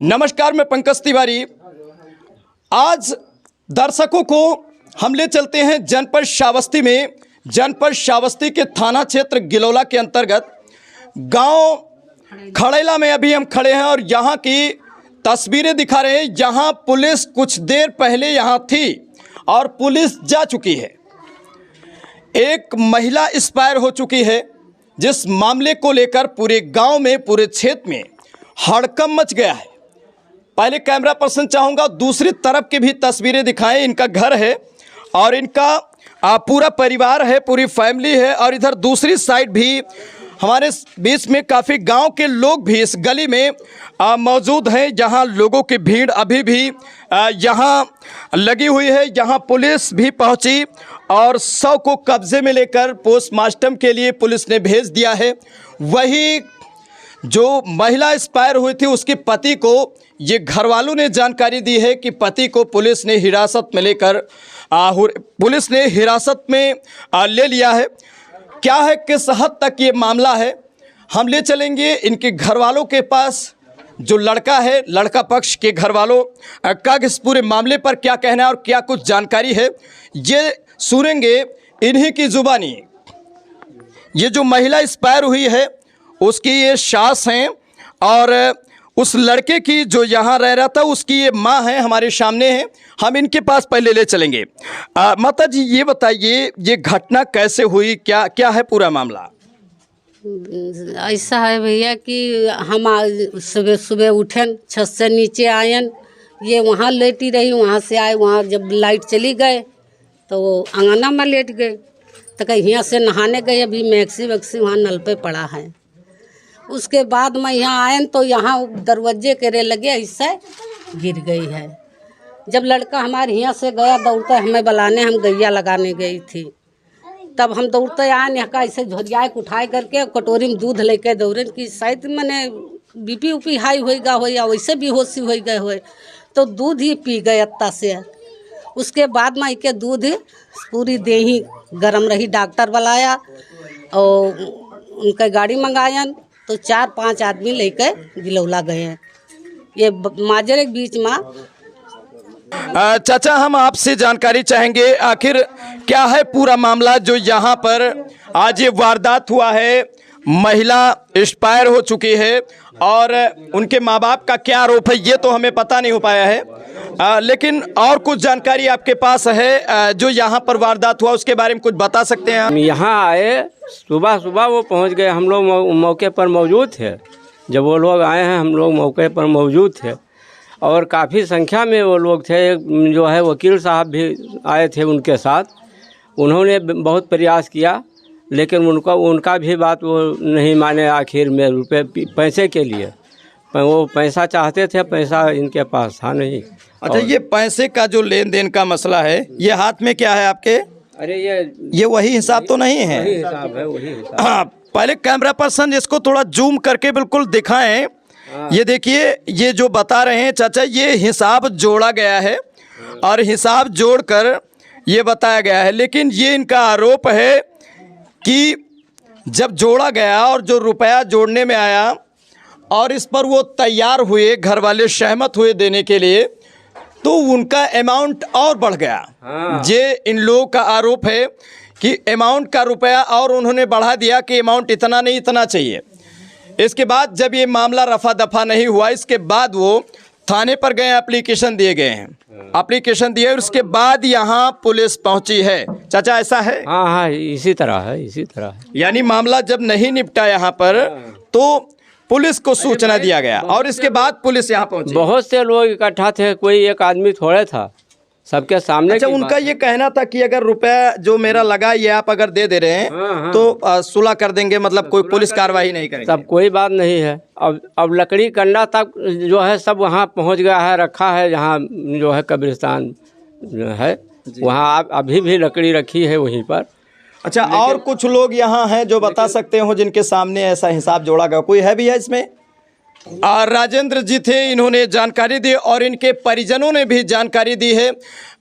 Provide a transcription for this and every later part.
नमस्कार, मैं पंकज तिवारी। आज दर्शकों को हम ले चलते हैं जनपद श्रावस्ती में। जनपद श्रावस्ती के थाना क्षेत्र गिलौला के अंतर्गत गांव खड़ेला में अभी हम खड़े हैं और यहां की तस्वीरें दिखा रहे हैं। यहां पुलिस कुछ देर पहले यहां थी और पुलिस जा चुकी है। एक महिला एक्सपायर हो चुकी है, जिस मामले को लेकर पूरे गांव में, पूरे क्षेत्र में हड़कंप मच गया है। पहले कैमरा पर्सन चाहूँगा दूसरी तरफ की भी तस्वीरें दिखाएं। इनका घर है और इनका पूरा परिवार है, पूरी फैमिली है और इधर दूसरी साइड भी हमारे बीच में काफ़ी गांव के लोग भी इस गली में मौजूद हैं, जहां लोगों की भीड़ अभी भी यहां लगी हुई है। यहां पुलिस भी पहुंची और शव को कब्जे में लेकर पोस्टमार्टम के लिए पुलिस ने भेज दिया है। वही जो महिला एक्सपायर हुई थी उसके पति को ये घरवालों ने जानकारी दी है कि पति को पुलिस ने हिरासत में लेकर पुलिस ने हिरासत में ले लिया है। क्या है, किस हद तक ये मामला है, हम ले चलेंगे इनके घरवालों के पास। जो लड़का है, लड़का पक्ष के घरवालों का इस पूरे मामले पर क्या कहना है और क्या कुछ जानकारी है, ये सुनेंगे इन्हीं की जुबानी। ये जो महिला एक्सपायर हुई है उसकी ये सास हैं और उस लड़के की जो यहाँ रह रहा था उसकी ये माँ है, हमारे सामने है। हम इनके पास पहले ले चलेंगे। माता जी, ये बताइए ये घटना कैसे हुई, क्या क्या है पूरा मामला? ऐसा है भैया कि हम सुबह सुबह उठन, छत से नीचे आयन, ये वहाँ लेटी रही, वहाँ से आए, वहाँ जब लाइट चली गए तो अंगना में लेट गए। तो कहीं यहाँ से नहाने गए, अभी मैक्सी वैक्सी वहाँ नल पे पड़ा है। उसके बाद मैं यहाँ आयन तो यहाँ दरवाजे करे लगे, ऐसे गिर गई है। जब लड़का हमारे यहाँ से गया दौड़ते हमें बुलाने, हम गैया लगाने गई थी, तब हम दौड़ते आए, यहाँ का ऐसे झोरियाए उठाए करके कटोरी में दूध लेके दौड़े कि शायद मैंने बीपी उपी हाई होएगा हो या वैसे बेहोशी हो गए हो, तो दूध ही पी गए अत्ता से। उसके बाद मैं के दूध पूरी देही गरम रही, डॉक्टर बुलाया और उनका गाड़ी मंगायन तो 4-5 आदमी लेकर गिलौला गए हैं। ये माजरे के बीच में। चाचा, हम आपसे जानकारी चाहेंगे आखिर क्या है पूरा मामला जो यहाँ पर आज ये वारदात हुआ है। महिला एक्सपायर हो चुकी है और उनके माँ बाप का क्या आरोप है ये तो हमें पता नहीं हो पाया है, लेकिन और कुछ जानकारी आपके पास है जो यहाँ पर वारदात हुआ उसके बारे में कुछ बता सकते हैं? हम यहाँ आए सुबह सुबह, वो पहुँच गए, हम लोग मौके पर मौजूद थे। जब वो लोग आए हैं हम लोग मौके पर मौजूद थे और काफ़ी संख्या में वो लोग थे। जो है वकील साहब भी आए थे उनके साथ। उन्होंने बहुत प्रयास किया लेकिन उनका भी बात वो नहीं माने। आखिर में रुपए पैसे के लिए वो पैसा चाहते थे, पैसा इनके पास था नहीं। अच्छा, ये पैसे का जो लेन देन का मसला है, ये हाथ में क्या है आपके? अरे ये वही हिसाब तो नहीं है? वही हिसाब है, वही हिसाब। हाँ, पहले कैमरा पर्सन इसको थोड़ा जूम करके बिल्कुल दिखाएं। ये देखिए, ये जो बता रहे हैं चाचा, ये हिसाब जोड़ा गया है और हिसाब जोड़कर ये बताया गया है। लेकिन ये इनका आरोप है कि जब जोड़ा गया और जो रुपया जोड़ने में आया और इस पर वो तैयार हुए, घर वाले सहमत हुए देने के लिए, तो उनका अमाउंट और बढ़ गया। हाँ। ये इन लोगों का आरोप है कि अमाउंट का रुपया और उन्होंने बढ़ा दिया कि अमाउंट इतना नहीं, इतना चाहिए। इसके बाद जब ये मामला रफा दफा नहीं हुआ, इसके बाद वो थाने पर गए, एप्लीकेशन दिए गए हैं, एप्लीकेशन दिए, उसके बाद यहाँ पुलिस पहुंची है। चाचा, ऐसा है? हाँ हाँ, इसी तरह है, इसी तरह है। यानी मामला जब नहीं निपटा यहाँ पर तो पुलिस को सूचना दिया गया और इसके बाद पुलिस यहाँ पहुंची। बहुत से लोग इकट्ठा थे, कोई एक आदमी थोड़े था, सबके सामने। अच्छा, उनका ये कहना था कि अगर रुपया जो मेरा लगा ये आप अगर दे रहे हैं हाँ। तो सुलह कर देंगे, मतलब कोई पुलिस कार्रवाई नहीं करेंगे। तब कोई बात नहीं है। अब लकड़ी कंडा तक जो है सब वहाँ पहुँच गया है, रखा है जहाँ जो है कब्रिस्तान है, वहाँ अभी भी लकड़ी रखी है वहीं पर। अच्छा, और कुछ लोग यहाँ हैं जो बता सकते हो जिनके सामने ऐसा हिसाब जोड़ा गया, कोई है भी है इसमें? राजेंद्र जी थे, इन्होंने जानकारी दी और इनके परिजनों ने भी जानकारी दी है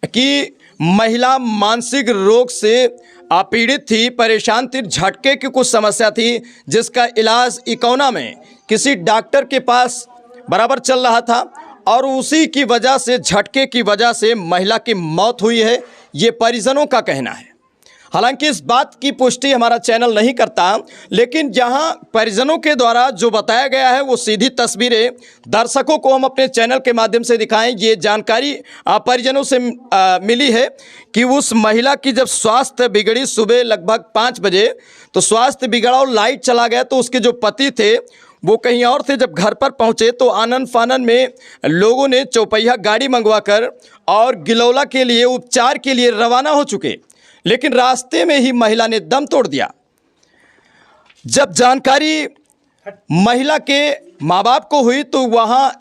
कि महिला मानसिक रोग से पीड़ित थी, परेशान थी, झटके की कुछ समस्या थी, जिसका इलाज इकौना में किसी डॉक्टर के पास बराबर चल रहा था और उसी की वजह से, झटके की वजह से महिला की मौत हुई है, ये परिजनों का कहना है। हालांकि इस बात की पुष्टि हमारा चैनल नहीं करता, लेकिन जहां परिजनों के द्वारा जो बताया गया है वो सीधी तस्वीरें दर्शकों को हम अपने चैनल के माध्यम से दिखाएं। ये जानकारी परिजनों से मिली है कि उस महिला की जब स्वास्थ्य बिगड़ी सुबह लगभग 5 बजे, तो स्वास्थ्य बिगड़ा और लाइट चला गया, तो उसके जो पति थे वो कहीं और थे। जब घर पर पहुंचे तो आनन फानन में लोगों ने चौपहिया गाड़ी मंगवाकर और गिलौला के लिए उपचार के लिए रवाना हो चुके, लेकिन रास्ते में ही महिला ने दम तोड़ दिया। जब जानकारी महिला के माँ बाप को हुई तो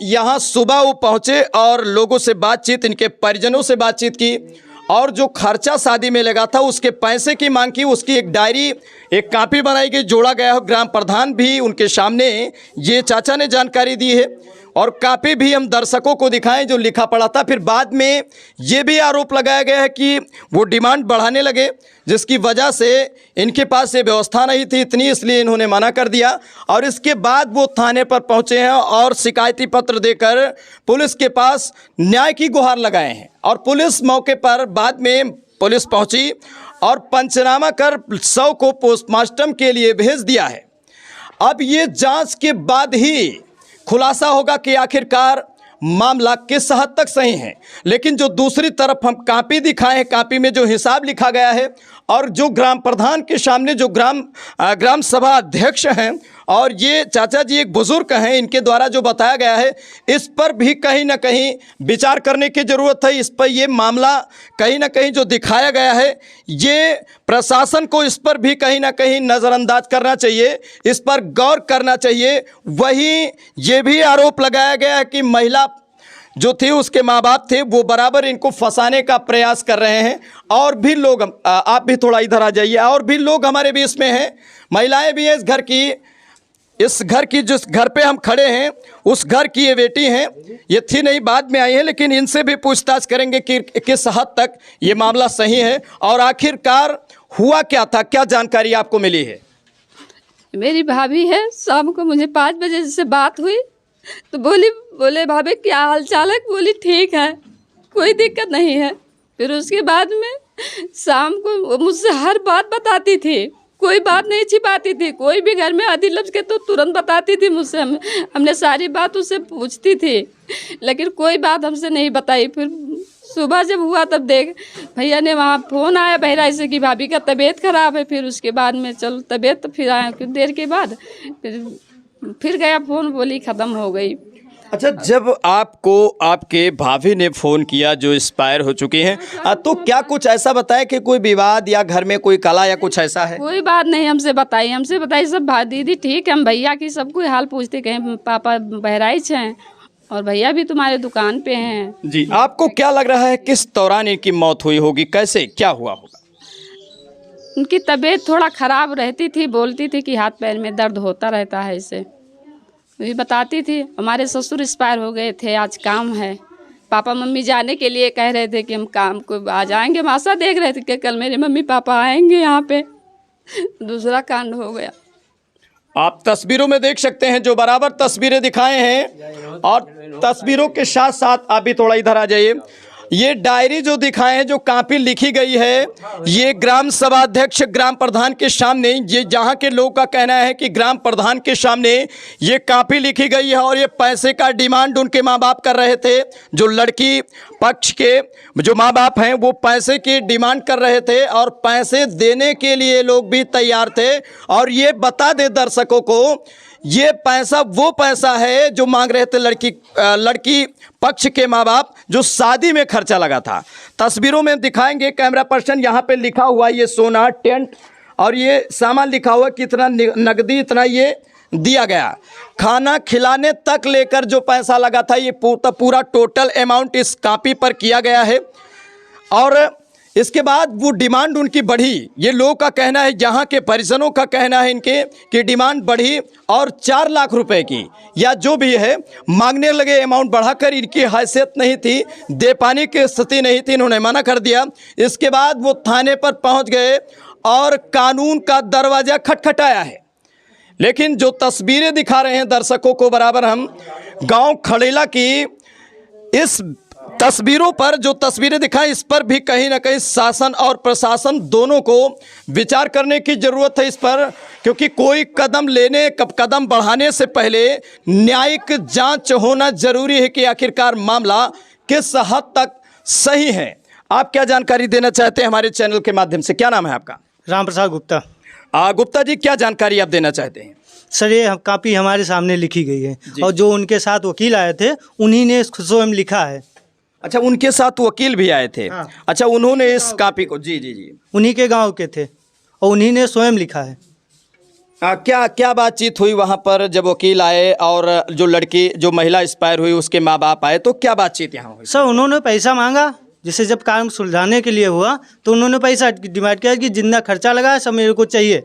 यहाँ सुबह वो पहुँचे और लोगों से बातचीत, इनके परिजनों से बातचीत की और जो खर्चा शादी में लगा था उसके पैसे की मांग की। उसकी एक डायरी, एक कॉपी बनाई गई, जोड़ा गया हो। ग्राम प्रधान भी उनके सामने ये चाचा ने जानकारी दी है और कॉपी भी हम दर्शकों को दिखाएं जो लिखा पड़ा था। फिर बाद में ये भी आरोप लगाया गया है कि वो डिमांड बढ़ाने लगे, जिसकी वजह से इनके पास ये व्यवस्था नहीं थी इतनी, इसलिए इन्होंने मना कर दिया। और इसके बाद वो थाने पर पहुंचे हैं और शिकायती पत्र देकर पुलिस के पास न्याय की गुहार लगाए हैं। और पुलिस मौके पर बाद में पुलिस पहुंची और पंचनामा कर शव को पोस्टमार्टम के लिए भेज दिया है। अब ये जांच के बाद ही खुलासा होगा कि आखिरकार मामला किस हद तक सही है। लेकिन जो दूसरी तरफ हम कॉपी दिखाए हैं, कॉपी में जो हिसाब लिखा गया है और जो ग्राम प्रधान के सामने जो ग्राम सभा अध्यक्ष हैं और ये चाचा जी एक बुजुर्ग हैं, इनके द्वारा जो बताया गया है, इस पर भी कहीं ना कहीं विचार करने की ज़रूरत है। इस पर ये मामला कहीं ना कहीं जो दिखाया गया है, ये प्रशासन को इस पर भी कहीं ना कहीं नज़रअंदाज करना चाहिए, इस पर गौर करना चाहिए। वहीं ये भी आरोप लगाया गया है कि महिला जो थी उसके माँ बाप थे वो बराबर इनको फंसाने का प्रयास कर रहे हैं। और भी लोग, आप भी थोड़ा इधर आ जाइए, और भी लोग हमारे बीच में हैं, महिलाएं भी हैं इस घर की जिस घर पे हम खड़े हैं उस घर की ये बेटी हैं। ये थी नहीं, बाद में आई हैं, लेकिन इनसे भी पूछताछ करेंगे कि किस हद तक ये मामला सही है और आखिरकार हुआ क्या था, क्या जानकारी आपको मिली है। मेरी भाभी है, शाम को मुझे 5 बजे से बात हुई तो बोले भाभी क्या हाल चाल है। बोली ठीक है, कोई दिक्कत नहीं है। फिर उसके बाद में शाम को वो मुझसे हर बात बताती थी, कोई बात नहीं छिपाती थी। कोई भी घर में आदि लफ्ज़ के तो तुरंत बताती थी मुझसे। हमने सारी बात उससे पूछती थी, लेकिन कोई बात हमसे नहीं बताई। फिर सुबह जब हुआ तब देख भैया ने वहाँ फ़ोन आया बहराई से कि भाभी का तबीयत ख़राब है। फिर उसके बाद में चलो तबीयत, तो फिर आया कुछ देर के बाद फिर गया फ़ोन, बोली ख़त्म हो गई। अच्छा, जब आपको आपके भाभी ने फ़ोन किया जो एक्सपायर हो चुकी हैं, तो क्या कुछ ऐसा बताया कि कोई विवाद या घर में कोई कला या कुछ ऐसा है? कोई बात नहीं हमसे बताई सब दीदी ठीक है। हम भैया की सब कोई हाल पूछते, कहें पापा बहराइच हैं और भैया भी तुम्हारे दुकान पे हैं। जी, आपको क्या लग रहा है किस दौरान इनकी मौत हुई होगी, कैसे क्या हुआ होगा? उनकी तबीयत थोड़ा ख़राब रहती थी, बोलती थी कि हाथ पैर में दर्द होता रहता है। इसे भी बताती थी। हमारे ससुर एक्सपायर हो गए थे, आज काम है। पापा मम्मी जाने के लिए कह रहे थे कि हम काम को आ जाएंगे। हम आशा देख रहे थे कि कल मेरे मम्मी पापा आएंगे यहाँ पे। दूसरा कांड हो गया। आप तस्वीरों में देख सकते हैं, जो बराबर तस्वीरें दिखाए हैं, और तस्वीरों के साथ साथ आप भी थोड़ा इधर आ जाइए। ये डायरी जो दिखाए हैं, जो कॉपी लिखी गई है, ये ग्राम सभा अध्यक्ष ग्राम प्रधान के सामने, ये जहाँ के लोगों का कहना है कि ग्राम प्रधान के सामने ये कॉपी लिखी गई है और ये पैसे का डिमांड उनके माँ बाप कर रहे थे। जो लड़की पक्ष के जो माँ बाप हैं वो पैसे की डिमांड कर रहे थे और पैसे देने के लिए लोग भी तैयार थे। और ये बता दे दर्शकों को, ये पैसा वो पैसा है जो मांग रहे थे लड़की पक्ष के माँ बाप, जो शादी में खर्चा लगा था। तस्वीरों में दिखाएंगे कैमरा पर्सन, यहाँ पे लिखा हुआ ये सोना टेंट और ये सामान लिखा हुआ कितना नकदी, इतना ये दिया गया। खाना खिलाने तक लेकर जो पैसा लगा था ये पूरा टोटल अमाउंट इस कॉपी पर किया गया है। और इसके बाद वो डिमांड उनकी बढ़ी। ये लोगों का कहना है, यहाँ के परिजनों का कहना है इनके कि डिमांड बढ़ी और 4 लाख रुपए की या जो भी है मांगने लगे। अमाउंट बढ़ाकर इनकी हैसियत नहीं थी, दे पाने की स्थिति नहीं थी, इन्होंने मना कर दिया। इसके बाद वो थाने पर पहुँच गए और कानून का दरवाज़ा खटखटाया है। लेकिन जो तस्वीरें दिखा रहे हैं दर्शकों को बराबर हम, गांव खड़ेला की इस तस्वीरों पर जो तस्वीरें दिखाई, इस पर भी कहीं ना कहीं शासन और प्रशासन दोनों को विचार करने की ज़रूरत है इस पर, क्योंकि कोई कदम बढ़ाने से पहले न्यायिक जांच होना जरूरी है कि आखिरकार मामला किस हद तक सही है। आप क्या जानकारी देना चाहते हैं हमारे चैनल के माध्यम से? क्या नाम है आपका? राम प्रसाद गुप्ता। गुप्ता जी, क्या जानकारी आप देना चाहते हैं? सर, ये कापी हमारे सामने लिखी गई है और जो उनके साथ वकील आए थे उन्हीं ने स्वयं लिखा है। अच्छा, उनके साथ वकील भी आए थे? हाँ। अच्छा, उन्होंने इस कापी को, जी जी जी, उन्हीं के गांव के थे और उन्हीं ने स्वयं लिखा है। क्या क्या बातचीत हुई वहाँ पर जब वकील आए और जो महिला एक्सपायर हुई उसके माँ बाप आए, तो क्या बातचीत यहाँ हुई? सर, उन्होंने पैसा मांगा, जिससे जब काम सुलझाने के लिए हुआ तो उन्होंने पैसा डिमांड किया कि जितना खर्चा लगा सब मेरे को चाहिए,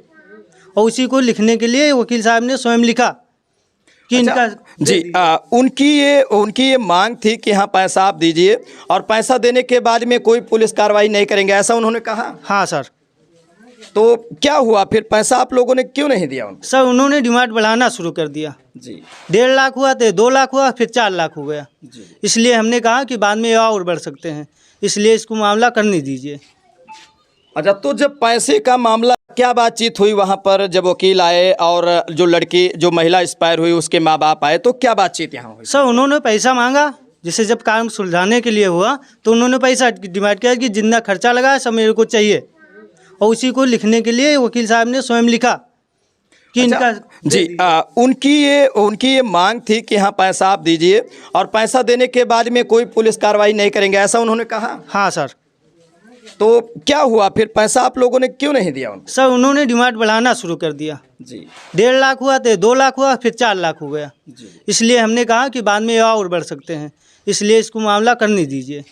और उसी को लिखने के लिए वकील साहब ने स्वयं लिखा कि अच्छा, इनका जी उनकी ये मांग थी कि हाँ पैसा आप दीजिए और पैसा देने के बाद में कोई पुलिस कार्रवाई नहीं करेंगे, ऐसा उन्होंने कहा? हाँ सर। तो क्या हुआ फिर? पैसा आप लोगों ने क्यों नहीं दिया उनको? सर, उन्होंने डिमांड बढ़ाना शुरू कर दिया जी। 1.5 लाख हुआ तो 2 लाख हुआ, फिर 4 लाख हो गया। इसलिए हमने कहा कि बाद में और बढ़ सकते हैं, इसलिए इसको मामला करने दीजिए। अच्छा, तो जब पैसे का मामला, क्या बातचीत हुई वहाँ पर जब वकील आए और जो महिला एक्सपायर हुई उसके माँ बाप आए, तो क्या बातचीत यहाँ हुई? सर, उन्होंने पैसा मांगा, जिससे जब काम सुलझाने के लिए हुआ तो उन्होंने पैसा डिमांड किया कि जितना खर्चा लगा सब मेरे को चाहिए, और उसी को लिखने के लिए वकील साहब ने स्वयं लिखा कि अच्छा, इनका जी उनकी ये मांग थी कि हाँ पैसा आप दीजिए और पैसा देने के बाद में कोई पुलिस कार्रवाई नहीं करेंगे, ऐसा उन्होंने कहा? हाँ सर। तो क्या हुआ फिर? पैसा आप लोगों ने क्यों नहीं दिया उनको? सर, उन्होंने डिमांड बढ़ाना शुरू कर दिया जी। 1.5 लाख हुआ तो 2 लाख हुआ, फिर 4 लाख हो गया। इसलिए हमने कहा कि बाद में और बढ़ सकते हैं, इसलिए इसको मामला करने दीजिए।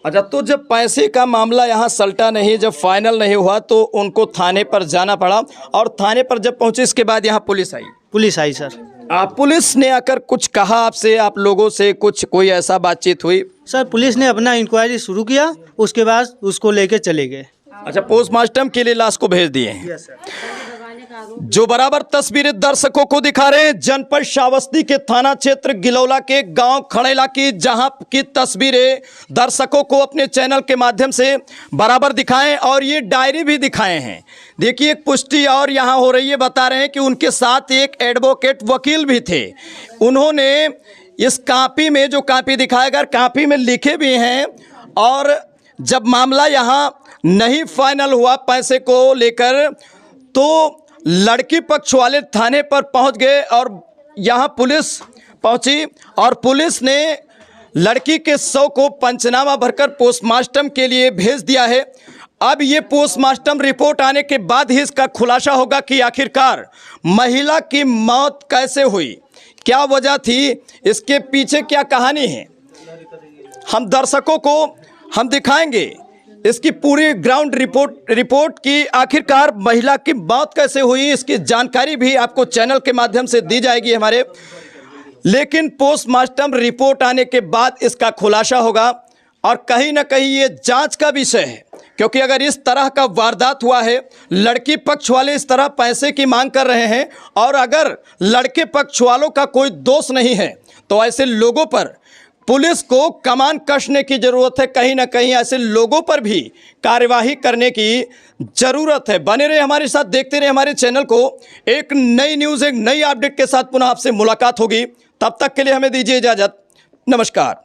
अच्छा, तो जब पैसे का मामला यहाँ सलटा नहीं, जब फाइनल नहीं हुआ तो उनको थाने पर जाना पड़ा, और थाने पर जब पहुँचे इसके बाद यहाँ पुलिस आई? पुलिस आई सर। पुलिस ने आकर कुछ कहा आपसे, आप लोगों से कोई ऐसा बातचीत हुई? सर, पुलिस ने अपना इंक्वायरी शुरू किया, उसके बाद उसको लेके चले गए। अच्छा, पोस्टमार्टम के लिए लाश को भेज दिए हैं। Yes sir. जो बराबर तस्वीरें दर्शकों को दिखा रहे हैं जनपद श्रावस्ती के थाना क्षेत्र गिलौला के गांव खड़ेला की, जहां की तस्वीरें दर्शकों को अपने चैनल के माध्यम से बराबर दिखाएं और ये डायरी भी दिखाए हैं। देखिए, एक पुष्टि और यहां हो रही है, बता रहे हैं कि उनके साथ एक एडवोकेट वकील भी थे। उन्होंने इस कापी में, जो कापी दिखाएगा, कापी में लिखे भी हैं, और जब मामला यहां नहीं फाइनल हुआ पैसे को लेकर, तो लड़की पक्ष वाले थाने पर पहुंच गए और यहां पुलिस पहुंची और पुलिस ने लड़की के शव को पंचनामा भरकर पोस्टमार्टम के लिए भेज दिया है। अब ये पोस्टमार्टम रिपोर्ट आने के बाद ही इसका खुलासा होगा कि आखिरकार महिला की मौत कैसे हुई, क्या वजह थी, इसके पीछे क्या कहानी है। हम दर्शकों को हम दिखाएंगे इसकी पूरी ग्राउंड रिपोर्ट की, आखिरकार महिला की मौत कैसे हुई, इसकी जानकारी भी आपको चैनल के माध्यम से दी जाएगी हमारे। लेकिन पोस्टमार्टम रिपोर्ट आने के बाद इसका खुलासा होगा, और कहीं ना कहीं ये जांच का विषय है, क्योंकि अगर इस तरह का वारदात हुआ है, लड़की पक्ष वाले इस तरह पैसे की मांग कर रहे हैं, और अगर लड़के पक्ष वालों का कोई दोष नहीं है, तो ऐसे लोगों पर पुलिस को कमान कसने की ज़रूरत है। कहीं ना कहीं ऐसे लोगों पर भी कार्यवाही करने की ज़रूरत है। बने रहे हमारे साथ, देखते रहे हमारे चैनल को। एक नई न्यूज़, एक नई अपडेट के साथ पुनः आपसे मुलाकात होगी। तब तक के लिए हमें दीजिए इजाज़त। नमस्कार।